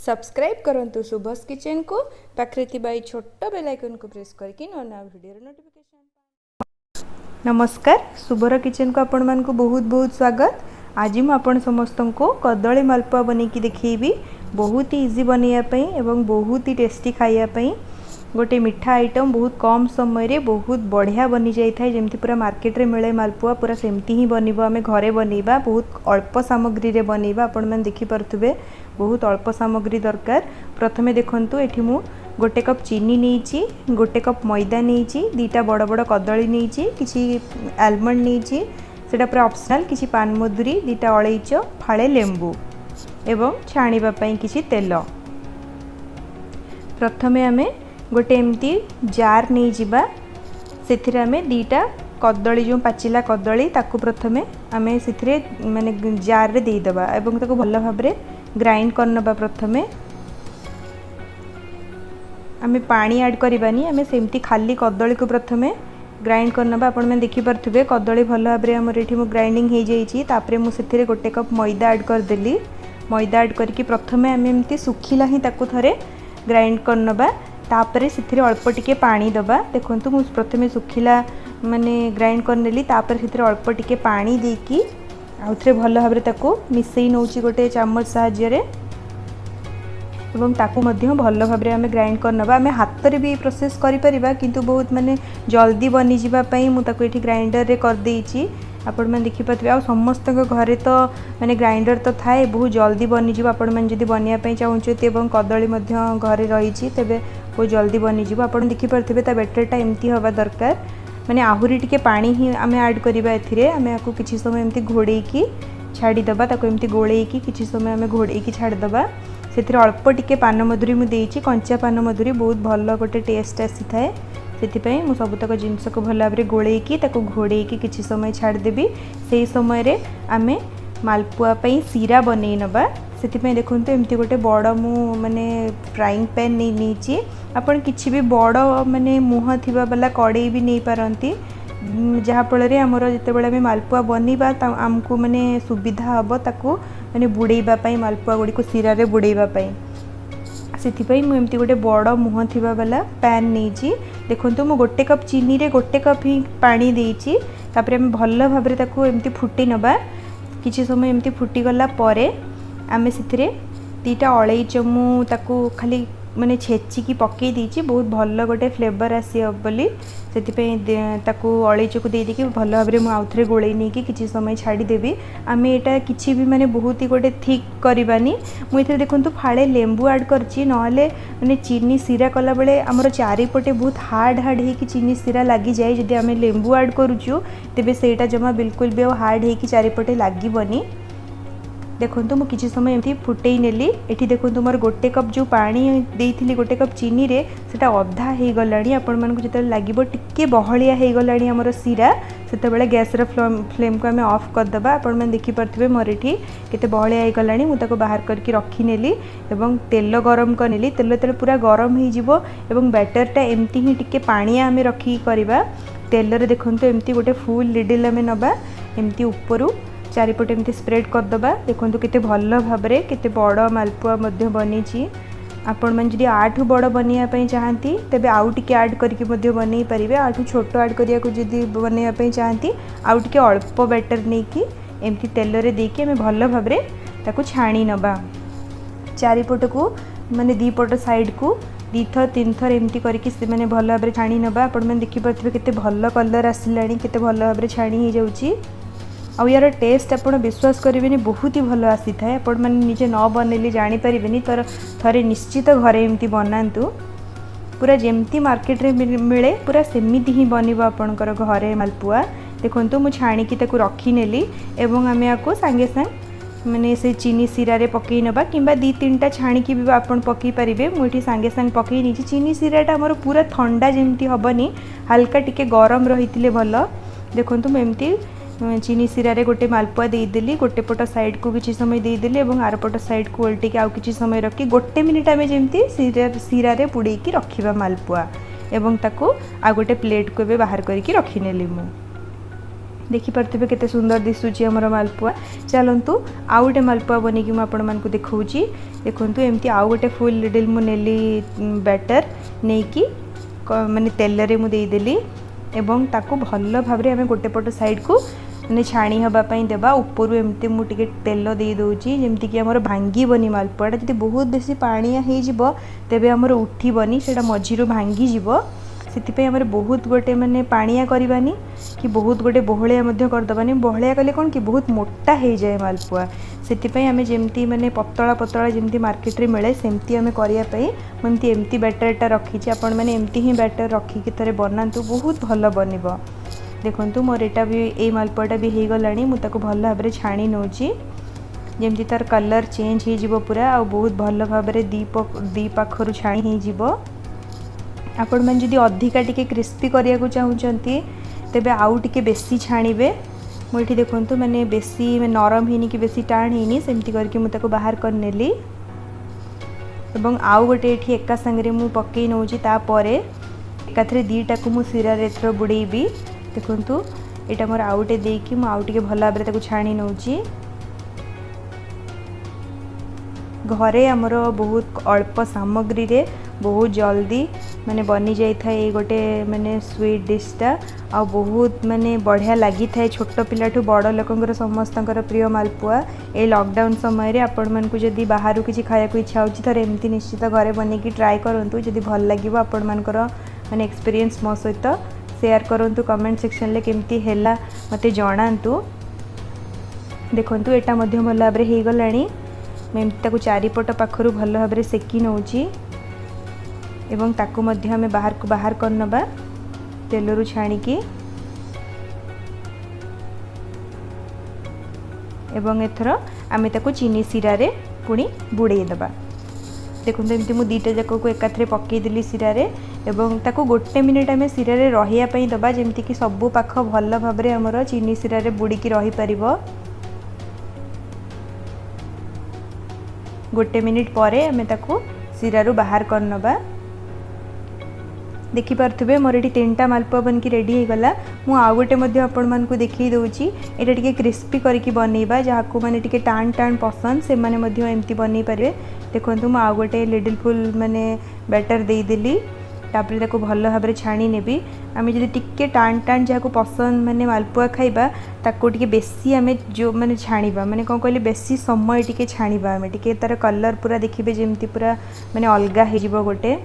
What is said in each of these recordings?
Subscribe करंतु शुभस kitchen को पाखरे थिबा ई छोट बेल आइकन को प्रेस करके नया वीडियो नोटिफिकेशन। नमस्कार, शुभर किचन को आपण मान को बहुत बहुत स्वागत। आज मु आपण समस्त को कदली मालपुआ बनै की देखैबी। बहुत ही इजी बनैया पई एवं बहुत ही टेस्टी खाइया पई गोटे मिठा आइटम बहुत कम समय रे बहुत बढ़िया बनी जाई थाए। जेमती पूरा मार्केट रे मिले मालपुआ पूरा सेमती ही बनिबो। आमे घरे बनैबा बहुत अल्प सामग्री रे बनैबा। आपण मान देखि परथुबे बहुत अल्प सामग्री दरकार। प्रथमे देखंतु एठी मु गोटे कप चीनी नेइची, गोटे कप मैदा नेइची, दीटा बड़ बड़ कदली नेइची, किछि आलमंड नेइची, सेटा पूरा ऑप्शनल, किछि पान मधुरी, दीटा अलैच, फाळे लेंबू एवं छाणीबा पई किछि तेल। प्रथमे आमे गोटे एमती जार नहीं जिबा, सेथिरे आमे दीटा कदली जो पाचिला कदली ताकू प्रथमे आमे सेथिरे माने जार रे देई दबा एवं ताकू भल भाबरे ग्राइंड करनबा। प्रथमे आमे पानी ऐड करबानी, आमे सेमती खाली कदली को प्रथमे ग्राइंड करनबा। आपण में देखि परथुबे कदली भल भाबरे हमर एठी मु ग्राइंडिंग हे जाईची। तापरे मु सेथिरे गोटे कप मैदा ऐड कर देली। मैदा ऐड करके प्रथमे आमे एमती सुखिला ही ताकू थरे ग्राइंड करनबा। तापरे सेथिरे अल्प टिके पानी दबा। देखंतु मु प्रथमे सुखिला माने ग्राइंड कर नेली। तापरे सेथिरे अल्प टिके पानी देकी आउथरे भल भाबरे ताकू मिसई नउची गोटे चम्मच सहाय्य रे एवं ताकू मध्य भल भाबरे आमे ग्राइंड करनबा। आमे हाथ रे भी प्रोसेस करि परिबा, किंतु बहुत माने जल्दी बनी जिबा पई मु ताकू एठी ग्राइंडर रे कर देइची। आपण मन देखि पाथबे आ समस्त घरे तो माने ग्राइंडर तो थाए, बहुत जल्दी बनी जिबा। आपण मन जदी बनिया पई चाहउछते एवं कदली मध्य घरे रहिची तेबे बहुत जल्दी बनी जिबा। आपण देखि पाथबे ता बैटरटा एमती हवा दरकार, माने आहुरी टिके पानी ही आमे ऐड करिबा। एथिरे आमे आकु किछि समय एमती घोड़ेई की छाड़ी दबा। ताको एमती गोळेई की किछि समय आमे घोड़ेई की छाड़ी दबा। सेथिरे अल्प टिके पान मधुरी मु देइची, कंचा पान मधुरी बहुत भल गोटे टेस्ट आसी थाए। सेथिपई मु सबुतक जिनस को भल भाबरे गोळेई की ताको घोड़ेई की किछि समय छाड़ देबी। सेही समय रे आमे मालपुआ पई सीरा बनेई नबा। सेथिपई देखंतु एमती गोटे बड़ मु माने फ्राइंग पैन नै नीची। आपण किछि भी बड़ माने मुह थिबा वाला कड़ाई भी नै पारंती, जहा फल रे हमर जते बेले में मालपुआ बनिबा हमकु माने सुविधा हबो ताकू माने बुड़ेइबा पई, मालपुआ गुडी को सीरा रे बुड़ेइबा पई। सेथिपई मु एमती गोटे बड़ मुह थिबा वाला पैन नीची। देखंतु मु गोटे कप चीनी रे गोटे कप ही पानी देइची। तापरे हम भल भाबरे ताकू एमती फुटी नबा। किछि समय एमती फुटी गला परे आमे सेथिरे दीटा अलैच मु ताकू खाली माने छेची की पकई दीची। बहुत भल गोटे फ्लेवर आसी बोली सेथिपई ताकू अलैच को दे देकी भल भाबरे मु आउथरे गोळेई नै की किछि समय छाड़ी देबी। आमे एटा किछि भी माने बहुत ही गोटे थिक करबानी। मु एथे देखंतु फाळे लेंबू ऐड करची, नहले माने चीनी सीरा कला बेले हमर चारिपटे बहुत हार्ड हार्ड हे कि चीनी सीरा लागी जाय। जदि आमे लेंबू ऐड करूछु तेबे सेटा जमा बिल्कुल भी हार्ड हे कि चारिपटे लागी बनी। देखंतु मु किछि समय एमती फुटेई नेली। एठी देखंतु मोर गोटे कप जो पानी देइथिली गोटे कप चीनी रे सेटा अधा हे गलाणी। आपण मानकु जते लागिबो टिके बहलिया हे गलाणी हमर सीरा, सेते बेले गैस रे फ्लेम को हमें ऑफ कर दबा। आपण मन देखि परथबे मोर एठी केते बहलिया हे गलाणी। मु ताको बाहर करके रखी नेली एवं तेल गरम कर नेली। तेल तेल पूरा गरम हे जिवो एवं बैटरटा एमती ही टिके पानिया हमें रखी करबा। तेल रे देखंतु एमती गोटे फुल लिडिल हमें नबा, एमती ऊपरू चारिपटे एमती स्प्रेड कर दबा। देखंतु केते भल भाबरे केते बड़ मालपुआ मध्य बनीची। आपण मन जदि आठु बड़ बनिया पई चाहंती तेबे आउ टिके ऐड करके मध्य बनै परिबे। आठु छोटो ऐड करिया को जदि बनिया पई चाहंती आउ टिके अल्प बैटर नै की एमती तेल रे देकी हमें भल भाबरे ताकू छाणी नबा। चारिपट को माने दी पट साइड को दी थर तीन थर एमती करके से माने भल भाबरे छाणी नबा। आपण मन देखि परथबे केते भल कलर आसिलाणी, केते भल भाबरे छाणी हे जाउची। आउ यार टेस्ट आपण विश्वास करेंगे बहुत ही भल आसी थाए। आपण मैंने निजे न बनैले जानी पारिबेनी, तर थरे निश्चित घरे एमती बनातु। पूरा जेमती मार्केट रे मिले पूरा सेमिति ही बनिबो आपणकर घरे मालपुआ। देखंतु मु छाणी की ताकू रखी नेली एवं आमे आको संगे संग माने से चीनी सीरा रे पकई नबा, किंबा दी तीनटा छाणी की भी आपण पकई परिबे। मु एठी संगे संग पकई नीची। चीनी सीराटा हमर पूरा ठंडा जेमती हबनी, हल्का टिके गरम रहितिले भल। देखंतु मु एमती चीनी सीरा रे गोटे मालपुआ देदेली। गोटे पट साइड को किछि समय देदेली एवं आर पट साइड को उल्टी के आउ किछि समय रखी गोटे मिनिट आमे जेमती सीरा रे पुड़ी की रखिबा मालपुआ एवं ताको आ गोटे प्लेट को बे बाहर करके रखी नेली। मु देखिपे केते सुंदर दिशुची हमर मालपुआ। चलतु आउ गोटे मालपुआ बनिकी मुझे आपण मानक देखौची। देखंतु एमती आउ गोटे फुल लिडल मु नेली बैटर नेकी माने तेल रे मु देई देली एवं ताकू भल भाबरे हमें गोटे पट साइड को माने छाणी हबा पई देबा। ऊपर एमती मु टिके तेल दे दोची जेमती कि हमर भांगी बनी मालपुआटा जदि बहुत बेसी पानिया हे जिवो तेबे हमर उठी बनी सेटा मझिरो भांगी जिवो। सेति हमर बहुत गोटे माने पानिया करबानी कि बहुत गोटे बहलिया मध्य कर दबानी। बहलिया कले कोन कि बहुत मोटा हे जाए मालपुआ। सेति हमें जेमती माने पतला पतला जेमती मार्केट रे मिले सेमती हमें करिया पई ममती एमती बैटरटा रखी आपण माने एमती ही बैटर रखी कि थरे बनातु बहुत भल बनिबो। देखंतु मोर एटा भी ए मालपुआटा भी हे गलानी मु ताको भल भाबरे छाणी नोची जेमती तार कलर चेंज हे जिवो पूरा आ बहुत भल भाबरे दी पाखरु छाणी हे जिवो। आपण मन जदि अधिका टिके क्रिस्पी करिया को चाहुचंती तेबे आउ टिके बेसी छाणीबे। मु एठी देखंतु माने बेसी नरम हेनी कि बेसी टाण हेनी सेमती करके मु ताको बाहर कर नेली एवं आउ गोटे एठी एका संगरे मु पक्कै नोची तापरे एकाथरे दीटा को मु सिरा रेथरो बुडैबी। देखंतु एटा मोर आउटे देकी मु आउटे के भला भाबरे ताको छाणी नोची। घरे हमर बहुत अल्प सामग्री रे बहुत जल्दी माने बनी जाई थाए ए गोटे माने स्वीट डिशटा आ बहुत माने बढ़िया लगी थाए। छोट पिलाठू बड़ लोकंकर समस्तंकर प्रिय मालपुआ। ए लॉकडाउन समय रे आपण मन को जदी बाहरु किछि खाया को इच्छा होछि थरे एमती निश्चित घरे बने की ट्राई करंतु। जदी भल लागिबो आपण मानकर माने एक्सपीरियंस मो सहित शेयर करंतु कमेंट सेक्शन ले केमती हैला मते जणांतु। देखंतु एटा मध्य भल भाबरे हे गलानी मैं ताकू चारिपट पाखरु भल भाबरे सेकी नौची एवं ताकू मध्य हमें बाहर कर नबा तेलरु छाणीकी एवं एथर आमे ताकू चीनी सिरा रे पुणी बुड़े दबा। देखो एमती मु दीटा जाक को एकाथरे पकई दिली सिरा रे एवं ताकू गोटे मिनिट आमे सिरा रे रहिया पई दबा जेमती कि सबु पाख भल भाबरे हमर चीनी सिरा रे बुड़ी की रही परिबो। गोटे मिनिट परे आमे ताकू सिरा रु बाहर कर नबा। देखि पारथुबे मोर एठी तीनटा मालपुआ बनकी रेडी हे गला। मु आ गोटे मध्ये आपण मान को देखि दउची एटा टिके क्रिस्पी करके बनेबा जाहाको माने टिके टाण टाण पसंद से माने मध्ये एमती बनै पारे। देखंतु मु आ गोटे लिटिल फुल माने बैटर देई देली तापरे ताको भल भाबरे छाणी नेबी। आमे जदि टिके टाण टाण जाहाको पसंद माने मालपुआ खाइबा ताको टिके बेसी आमे जो माने छाणीबा माने कोन कहली बेसी समय टिके छाणीबा आमे टिके तार कलर पूरा देखिबे जेमती पूरा माने अलगा हे जिवो गोटे।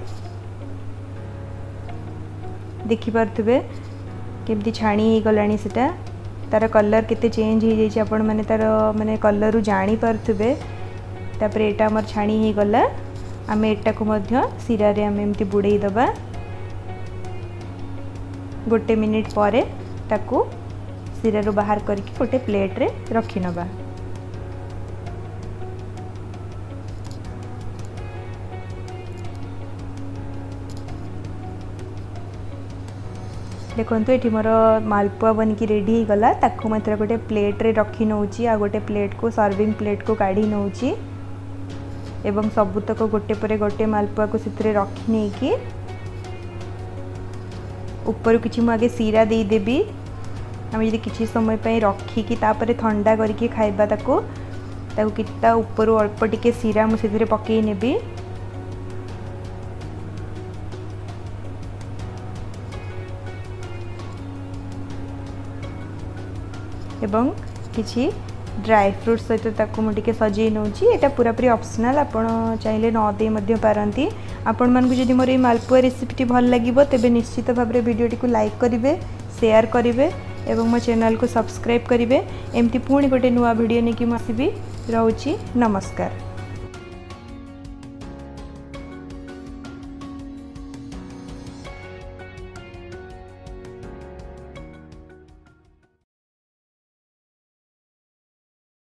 देखि पारथुबे केमती छाणी हे गलानी सेटा तार कलर केते चेंज हे जाई आपण माने तार माने कलर रु जानी पारथुबे। तापरे एटा हमर छाणी हे गला आमे एटा को मध्य सिरा रे आमे एमती बुड़ेई दबा। गोटे मिनिट परे ताकू सिरा रु बाहर करके गोटे प्लेट रे रखि नबा। देखंतु एठी मोर मालपुआ बनकी रेडी हो गला। ताकू मात्र गोटे प्लेट रे रखी नउची आ गोटे प्लेट को सर्विंग प्लेट को काढी नउची एवं सबुतक गोटे परे गोटे मालपुआ को सितरे रखी नै की ऊपर किछि मु आगे सीरा दे देबी। हम यदि किछि समय पई रखी की तापरे ठंडा करके खाइबा ताकू किता ऊपर अल्प टिके सीरा मु सितरे पकई नेबी। एवं किछि ड्राई फ्रूट सहित ताकू मु टिके सजै नउची। एटा पूरा पूरी ऑप्शनल आपण चाहिले न दे मध्य पारंती। आपण मान को जदि मोर ए मालपुआ रेसिपी भल लागिबो तेबे निश्चित भाबरे वीडियो टी को लाइक करिवे शेयर करिवे एवं मो चैनल को सब्सक्राइब करिवे। एमती पुणी गोटे नुआ वीडियो नेकी मु आसीबी। रहउची नमस्कार।